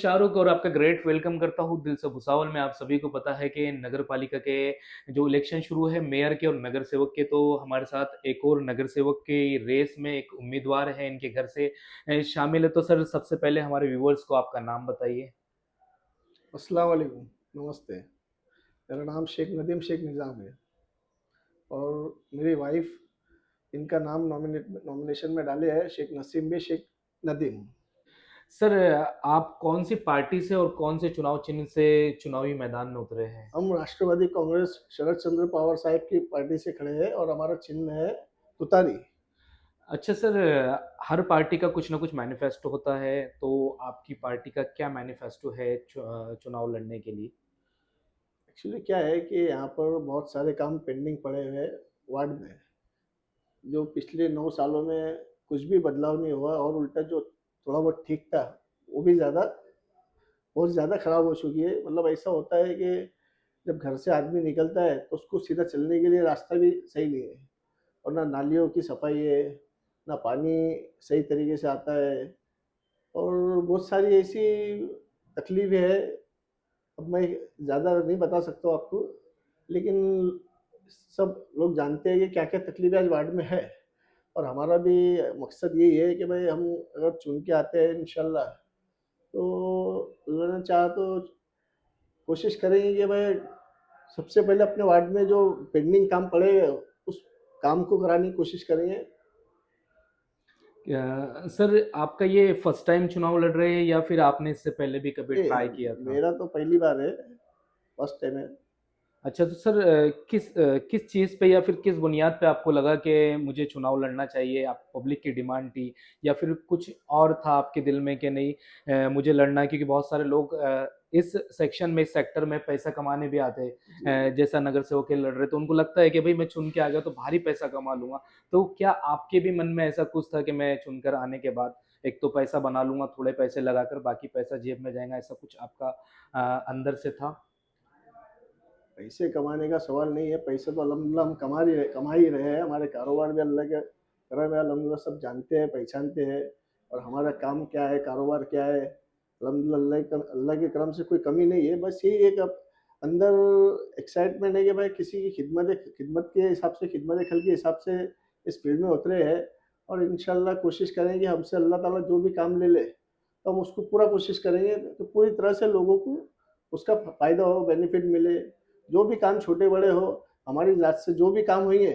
शाहरुख और आपका great welcome करता हूँ दिल से भुसावल में। आप सभी को पता है कि नगर पालिका के जो इलेक्शन शुरू है मेयर के और नगर सेवक के, तो हमारे साथ एक और नगर सेवक की रेस में एक उम्मीदवार है इनके घर से शामिल है। तो सर, सबसे पहले हमारे व्यूवर्स को आपका नाम बताइए। अस्सलाम वालेकुम। नमस्ते। मेरा नाम शेख नदीम शेख निज़ाम है और मेरी वाइफ इनका नाम नॉमिनेशन में डाले है शेख नसीम बी शेख नदीम। सर, आप कौन सी पार्टी से और कौन से चुनाव चिन्ह से चुनावी मैदान में उतरे हैं? हम राष्ट्रवादी कांग्रेस शरद चंद्र पवार साहब की पार्टी से खड़े हैं और हमारा चिन्ह है तुतारी। अच्छा सर, हर पार्टी का कुछ ना कुछ मैनिफेस्टो होता है, तो आपकी पार्टी का क्या मैनिफेस्टो है चुनाव लड़ने के लिए? एक्चुअली क्या है कि यहाँ पर बहुत सारे काम पेंडिंग पड़े हुए हैं वार्ड में, जो पिछले 9 सालों में कुछ भी बदलाव नहीं हुआ और उल्टा जो थोड़ा बहुत ठीक था, वो भी बहुत ज़्यादा खराब हो चुकी है। मतलब ऐसा होता है कि जब घर से आदमी निकलता है तो उसको सीधा चलने के लिए रास्ता भी सही नहीं है और ना नालियों की सफाई है, ना पानी सही तरीके से आता है और बहुत सारी ऐसी तकलीफें हैं। अब मैं ज़्यादा नहीं बता सकता हूँ आपको, लेकिन सब लोग जानते हैं कि क्या क्या तकलीफें आज वार्ड में है और हमारा भी मकसद यही है कि भाई हम अगर चुन के आते हैं इंशाल्लाह, तो अल्लाह ने चाहा तो कोशिश करेंगे कि भाई सबसे पहले अपने वार्ड में जो पेंडिंग काम पड़े हैं, उस काम को कराने की कोशिश करेंगे। सर, आपका ये फर्स्ट टाइम चुनाव लड़ रहे हैं या फिर आपने इससे पहले भी कभी ये ट्राई किया था? मेरा तो पहली बार है, फर्स्ट टाइम है। अच्छा, तो सर, किस चीज़ पे या फिर किस बुनियाद पे आपको लगा कि मुझे चुनाव लड़ना चाहिए? आप पब्लिक की डिमांड थी या फिर कुछ और था आपके दिल में कि नहीं, मुझे लड़ना है? क्योंकि बहुत सारे लोग इस सेक्शन में, इस सेक्टर में पैसा कमाने भी आते जी। हैं, जैसा नगर सेवक के लड़ रहे, तो उनको लगता है कि भाई मैं चुन के आ गया तो भारी पैसा कमा लूंगा। तो क्या आपके भी मन में ऐसा कुछ था कि मैं चुनकर आने के बाद एक तो पैसा बना लूंगा, थोड़े पैसे लगाकर बाकी पैसा जेब में जाएगा, ऐसा कुछ आपका अंदर से था? पैसे कमाने का सवाल नहीं है, पैसे तो अल्हम्दुलिल्लाह हम कमा ही रहे हैं। हमारे कारोबार भी अल्लाह के करम है, अल्हम्दुलिल्लाह सब जानते हैं, पहचानते हैं और हमारा काम क्या है, कारोबार क्या है, अल्हम्दुलिल्लाह अल्लाह के करम से कोई कमी नहीं है। बस यही एक अब अंदर एक्साइटमेंट है कि भाई किसी की खिदमत के हिसाब से, खिदमत खल के हिसाब से इस फील्ड में उतरे हैं और इंशाल्लाह कोशिश करेंगे हमसे अल्लाह ताला जो भी काम ले ले, तो हम उसको पूरा कोशिश करेंगे कि पूरी तरह से लोगों को उसका फ़ायदा हो, बेनिफिट मिले। जो भी काम छोटे-बड़े हो, हमारी ज़ात से जो भी काम होंगे,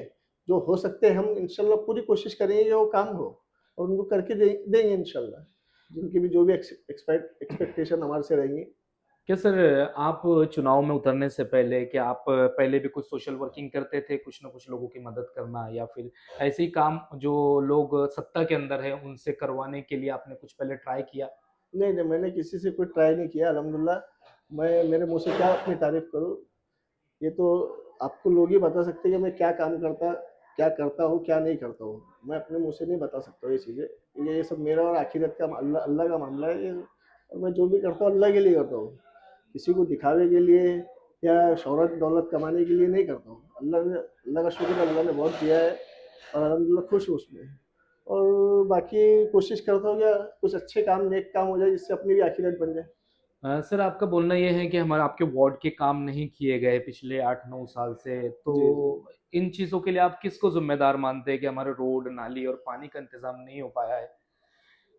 जो हो सकते हैं हम इंशाल्लाह पूरी कोशिश करेंगे कि वो काम हो और उनको करके देंगे इंशाल्लाह। जिनकी भी जो भी एक्सपेक्टेशन हमारे से रहेंगी। क्या सर, आप चुनाव में उतरने से पहले क्या आप पहले भी कुछ सोशल वर्किंग करते थे, कुछ ना कुछ लोगों की मदद करना, या फिर ऐसे ही काम जो लोग सत्ता के अंदर है उनसे करवाने के लिए आपने कुछ पहले ट्राई किया? नहीं, नहीं, मैंने किसी से कोई ट्राई नहीं किया अल्हम्दुलिल्लाह। मैं मेरे मुँह से क्या अपनी तारीफ़ करूँ? ये तो आपको लोग ही बता सकते हैं कि मैं क्या करता हूँ, क्या नहीं करता हूँ। मैं अपने मुँह से नहीं बता सकता ये चीज़ें, क्योंकि ये सब मेरा और आखिरत का अल्लाह अल्लाह का मामला है ये और मैं जो भी करता हूँ अल्लाह के लिए करता हूँ। किसी को दिखावे के लिए या शोहरत-दौलत कमाने के लिए नहीं करता हूँ। अल्लाह का शुक्र है, अल्लाह ने बहुत दिया है और अल्हम्दुलिल्लाह खुश हूँ उसमें। और बाकी कोशिश करता हूँ कि कुछ अच्छे काम, नेक काम हो जाए जिससे अपनी भी आखिरत बन जाए। सर, आपका बोलना ये है कि हमारे आपके वार्ड के काम नहीं किए गए पिछले 8-9 साल से, तो जी, जी। इन चीज़ों के लिए आप किसको ज़िम्मेदार मानते हैं कि हमारे रोड, नाली और पानी का इंतज़ाम नहीं हो पाया है?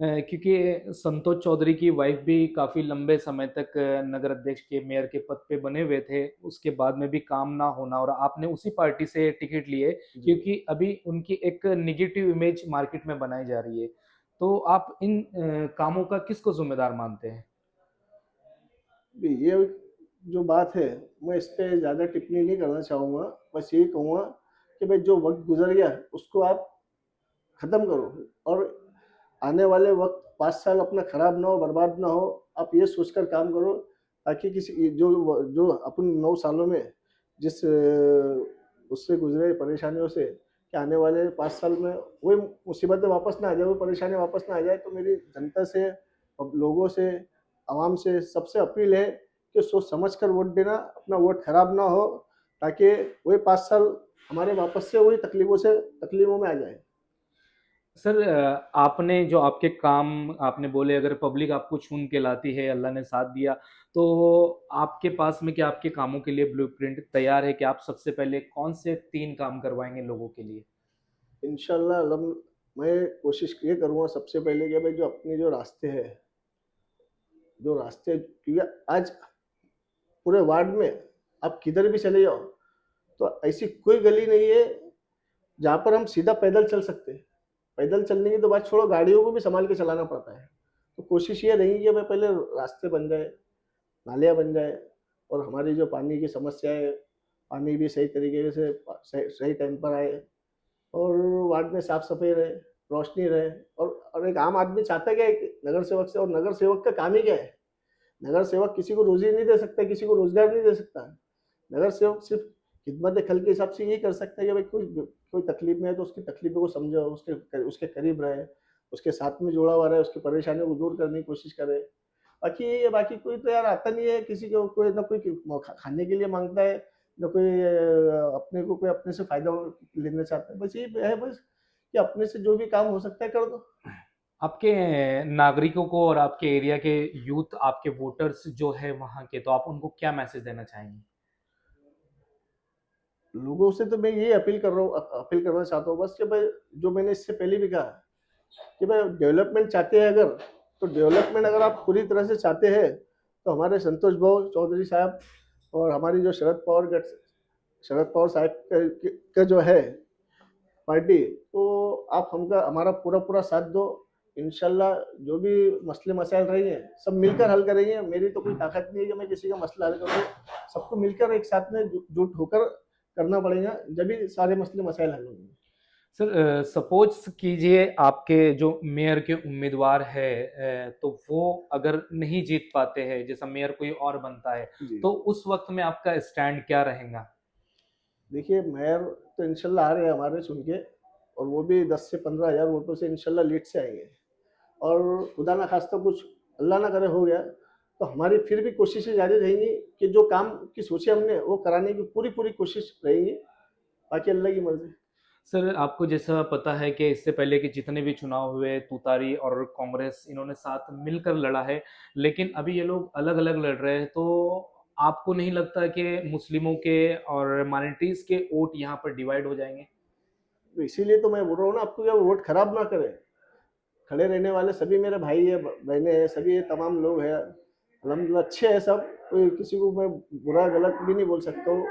क्योंकि संतोष चौधरी की वाइफ भी काफ़ी लंबे समय तक नगर अध्यक्ष के, मेयर के पद पे बने हुए थे, उसके बाद में भी काम ना होना, और आपने उसी पार्टी से टिकट लिए जी। क्योंकि अभी उनकी एक नेगेटिव इमेज मार्केट में बनाई जा रही है। तो आप इन कामों का किसको ज़िम्मेदार मानते हैं? ये जो बात है, मैं इस पे ज़्यादा टिप्पणी नहीं करना चाहूँगा। बस यही कहूँगा कि भाई जो वक़्त गुज़र गया, उसको आप ख़त्म करो और आने वाले वक़्त 5 साल अपना ख़राब ना हो, बर्बाद ना हो। आप ये सोचकर काम करो ताकि किसी जो अपन 9 सालों में जिस उससे गुज़रे परेशानियों से, कि आने वाले 5 साल में वही मुसीबतें वापस ना आ जाए, वो परेशानी वापस ना आ जाए। तो मेरी जनता से, अब लोगों से, आवाम से सबसे अपील है कि सोच समझ कर वोट देना, अपना वोट ख़राब ना हो, ताकि वही 5 साल हमारे वापस से वही तकलीफ़ों में आ जाए। सर आपने जो आपके काम आपने बोले अगर पब्लिक आपको चुन के लाती है, अल्लाह ने साथ दिया, तो आपके पास में क्या आपके कामों के लिए ब्लूप्रिंट तैयार है कि आप सबसे पहले कौन से 3 काम करवाएँगे लोगों के लिए? इंशाल्लाह मैं कोशिश ये करूँगा सबसे पहले कि भाई जो अपने जो रास्ते क्योंकि आज पूरे वार्ड में आप किधर भी चले जाओ, तो ऐसी कोई गली नहीं है जहाँ पर हम सीधा पैदल चल सकते हैं। पैदल चलने की तो बात छोड़ो, गाड़ियों को भी सँभाल के चलाना पड़ता है। तो कोशिश ये रहेगी कि भाई पहले रास्ते बन जाए, नालियाँ बन जाए और हमारी जो पानी की समस्या है, पानी भी सही तरीके से सही सही टाइम पर आए और वार्ड में साफ-सफाई रहे, रोशनी रहे और एक आम आदमी चाहता क्या है कि नगर सेवक से और नगर सेवक का काम ही क्या है? नगर सेवक किसी को रोज़ी नहीं दे सकता, किसी को रोज़गार नहीं दे सकता। नगर सेवक सिर्फ़ खिदमत खल के हिसाब से यही कर सकता है कि भाई कोई तकलीफ़ में है तो उसकी तकलीफ़ों को समझो, उसके करीब रहे, उसके साथ में जुड़ा हुआ रहे, उसकी परेशानियों को दूर करने की कोशिश करे। बाकी कोई तो यार आता नहीं है, किसी को कोई ना कोई खाने के लिए माँगता है, ना कोई अपने को कोई अपने से फ़ायदा लेना चाहता है। बस यही है बस कि अपने से जो भी काम हो सकता है कर दो। आपके नागरिकों को और आपके एरिया के यूथ, आपके वोटर्स जो है वहाँ के, तो आप उनको क्या मैसेज देना चाहेंगे? लोगों से तो मैं यही अपील करना चाहता हूँ बस कि भाई जो मैंने इससे पहले भी कहा कि भाई डेवलपमेंट चाहते हैं अगर, तो डेवलपमेंट अगर आप पूरी तरह से चाहते हैं, तो हमारे संतोष भाऊ चौधरी साहब और हमारी जो शरद पवार साहब का जो है पार्टी, तो आप हमका हमारा पूरा साथ दो। इंशाल्लाह जो भी मसले मसाइल रहेंगे सब मिलकर हल करेंगे। मेरी तो कोई ताकत नहीं है कि मैं किसी का मसला हल करूँ। सबको मिलकर एक साथ में जुट होकर करना पड़ेगा, जभी सारे मसले मसाइल हल होंगे। सर सपोज़ कीजिए आपके जो मेयर के उम्मीदवार है तो वो अगर नहीं जीत पाते हैं, जैसा मेयर कोई और बनता है, जी। तो उस वक़्त में आपका स्टैंड क्या रहेगा? देखिए मेयर तो इंशाल्लाह आ रहे हैं हमारे चुन के और वो भी 10 से 15,000 वोटों से इंशाल्लाह लीड से आएँगे। और खुदा ना खास्ता कुछ अल्लाह ना करे हो गया, तो हमारी फिर भी कोशिशें जारी रहेंगी कि जो काम की सोचे हमने वो कराने की पूरी कोशिश रहेगी, बाकी अल्लाह की मर्ज़ी। सर आपको जैसा पता है कि इससे पहले के जितने भी चुनाव हुए, तुतारी और कांग्रेस इन्होंने साथ मिलकर लड़ा है, लेकिन अभी ये लोग अलग-अलग लड़ रहे हैं, तो आपको नहीं लगता कि मुस्लिमों के और माइनॉरिटीज़ के वोट यहाँ पर डिवाइड हो जाएँगे? तो इसीलिए तो मैं बोल रहा हूँ ना आपको कि वोट खराब ना करें। खड़े रहने वाले सभी मेरे भाई हैं, बहनें हैं, सभी ये तमाम लोग हैं। अल्हम्दुलिल्लाह अच्छे हैं सब, कोई किसी को मैं बुरा गलत भी नहीं बोल सकता हूँ।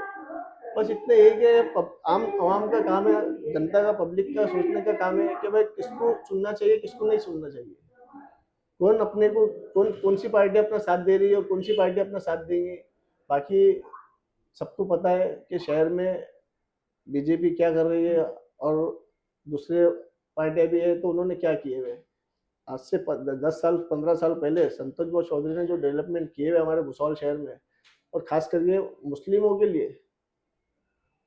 बस इतना यही कि आम आवाम का काम है, जनता का पब्लिक का सोचने का काम है कि भाई किसको चुनना चाहिए, किसको नहीं चुनना चाहिए। कौन अपने को कौन सी पार्टी अपना साथ दे रही है और कौन सी पार्टी अपना साथ देंगी। बाकी सबको पता है कि शहर में बीजेपी क्या कर रही है और दूसरे पार्टियां भी है तो उन्होंने क्या किए हुए। आज से 10 साल 15 साल पहले संतोष भाई चौधरी ने जो डेवलपमेंट किए हुए हमारे भुसौल शहर में और खास करके मुस्लिमों के लिए,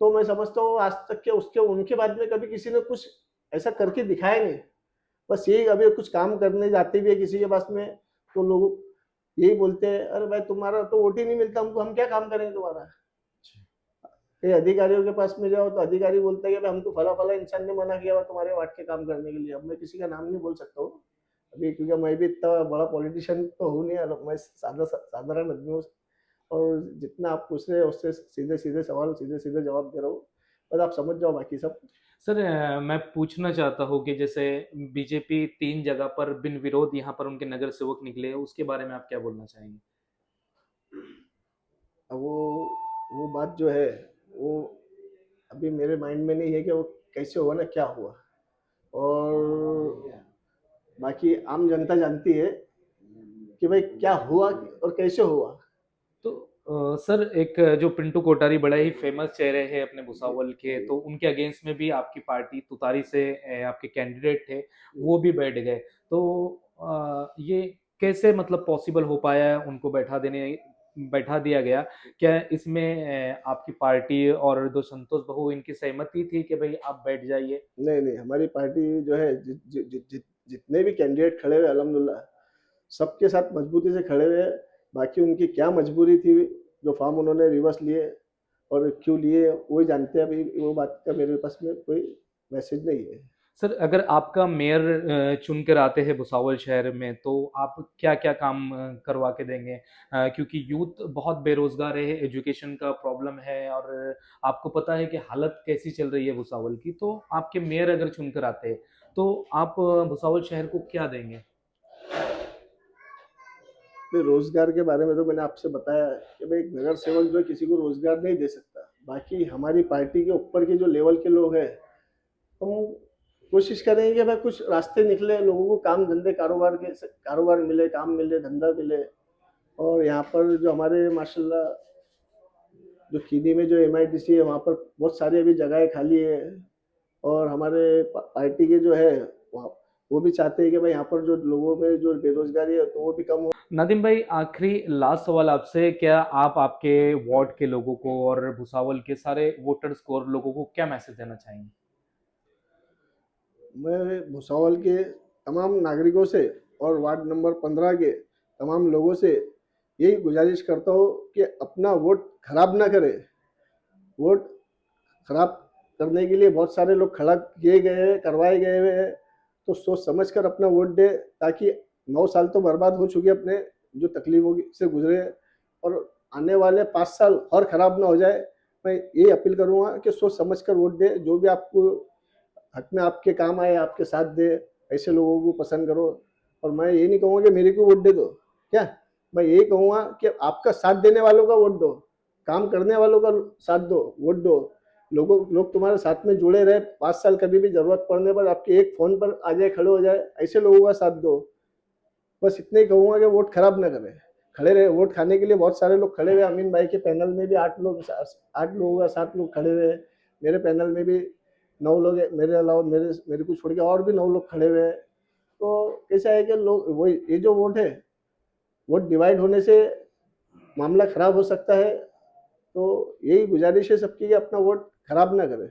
तो मैं समझता हूँ आज तक के उसके उनके बाद में कभी किसी ने कुछ ऐसा करके दिखाया नहीं। बस यही अभी कुछ काम करने जाते भी है किसी के पास में, तो लोग यही बोलते हैं अरे भाई तुम्हारा तो वोट ही नहीं मिलता हमको, हम क्या काम करेंगे तुम्हारा। ये अधिकारियों के पास में जाओ तो अधिकारी बोलते हैं कि भाई हमको फला फला इंसान ने मना किया हुआ तुम्हारे वार्ड के काम करने के लिए। अब मैं किसी का नाम नहीं बोल सकता हूँ अभी, क्योंकि मैं भी इतना बड़ा पॉलिटिशियन तो हूँ नहीं, मैं साधारण आदमी हूँ। और जितना आप पूछ रहे हो उससे सीधे सीधे सवाल सीधे सीधे जवाब दे रहा हूँ, बस आप समझ जाओ बाकी सब। सर मैं पूछना चाहता हूँ कि जैसे बीजेपी 3 जगह पर बिन विरोध यहाँ पर उनके नगर सेवक निकले, उसके बारे में आप क्या बोलना चाहेंगे? अब वो बात जो है वो अभी मेरे माइंड में नहीं है कि वो कैसे हुआ ना क्या हुआ। और बाकी आम जनता जानती है कि भाई क्या हुआ और कैसे हुआ। तो सर एक जो पिंटू कोठारी बड़ा ही फेमस चेहरे हैं अपने जी भुसावल के, जी तो उनके अगेंस्ट में भी आपकी पार्टी तुतारी से आपके कैंडिडेट थे, जी। वो भी बैठ गए। तो ये कैसे मतलब पॉसिबल हो पाया है उनको बैठा दिया गया? क्या इसमें आपकी पार्टी और जो संतोष बहू इनकी सहमति थी कि भाई आप बैठ जाइए? नहीं नहीं, हमारी पार्टी जो है जितने भी कैंडिडेट खड़े हुए अल्हम्दुलिल्लाह सबके साथ मजबूती से खड़े हुए हैं। बाकी उनकी क्या मजबूरी थी जो फॉर्म उन्होंने रिवर्स लिए और क्यों लिए वो ही जानते हैं। अभी वो बात का मेरे पास में कोई मैसेज नहीं है। सर, अगर आपका मेयर चुन कर आते हैं भुसावल शहर में, तो आप क्या-क्या काम करवा के देंगे? क्योंकि यूथ बहुत बेरोज़गार है, एजुकेशन का प्रॉब्लम है और आपको पता है कि हालत कैसी चल रही है भुसावल की, तो आपके मेयर अगर चुनकर आते हैं, तो आप भुसावल शहर को क्या देंगे? भाई रोज़गार के बारे में तो मैंने आपसे बताया है कि भाई एक नगर सेवक जो है किसी को रोज़गार नहीं दे सकता। बाकी हमारी पार्टी के ऊपर के जो लेवल के लोग हैं, हम कोशिश करेंगे कि भाई कुछ रास्ते निकले, लोगों को काम धंधे कारोबार मिले, काम मिले, धंधा मिले। और यहाँ पर जो हमारे माशाल्लाह जो खीरी में जो एमआईडीसी है, वहाँ पर बहुत सारी अभी जगहें खाली है। और हमारे पार्टी के जो है वहाँ, वो भी चाहते हैं कि भाई यहाँ पर जो लोगों में जो बेरोजगारी है तो वो भी कम हो। नदीम भाई, आखिरी लास्ट सवाल आपसे, क्या आप आपके वार्ड के लोगों को और भुसावल के सारे वोटर्स को और लोगों को क्या मैसेज देना चाहेंगे? मैं भुसावल के तमाम नागरिकों से और वार्ड नंबर 15 के तमाम लोगों से यही गुजारिश करता हूँ कि अपना वोट खराब ना करें। वोट खराब करने के लिए बहुत सारे लोग खड़ा किए गए हैं, करवाए गए हुए हैं। तो सोच समझ कर अपना वोट दे, ताकि 9 साल तो बर्बाद हो चुके अपने, जो तकलीफों से गुजरे, और आने वाले 5 साल और खराब ना हो जाए। मैं यही अपील करूंगा कि सोच समझ कर वोट दे, जो भी आपको हक में आपके काम आए, आपके साथ दे, ऐसे लोगों को पसंद करो। और मैं ये नहीं कहूँगा कि मेरे को वोट दे दो, क्या, मैं यही कहूँगा कि आपका साथ देने वालों का वोट दो, काम करने वालों का साथ दो, वोट दो। लोग तुम्हारे साथ में जुड़े रहे, 5 साल कभी भी जरूरत पड़ने पर आपके एक फोन पर आ जाए, खड़े हो जाए, ऐसे लोगों का साथ दो। बस इतना ही कहूंगा कि वोट खराब ना करें, खड़े रहे। वोट खाने के लिए बहुत सारे लोग खड़े हुए, अमीन भाई के पैनल में भी 8 लोग, 8 लोगों का 7 लोग खड़े हुए हैं। मेरे पैनल में भी 9 लोग हैं, मेरे अलावा मेरे मेरे को छोड़ के और भी 9 लोग खड़े हुए हैं। तो कैसा है कि लोग वो, ये जो वोट है, वोट डिवाइड होने से मामला खराब हो सकता है। तो यही गुजारिश है सबकी कि अपना वोट खराब ना करें।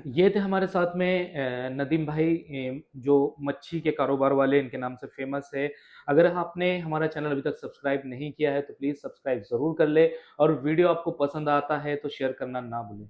ये थे हमारे साथ में नदीम भाई, जो मच्छी के कारोबार वाले इनके नाम से फेमस है। अगर आपने हमारा चैनल अभी तक सब्सक्राइब नहीं किया है, तो प्लीज़ सब्सक्राइब ज़रूर कर ले और वीडियो आपको पसंद आता है तो शेयर करना ना भूलें।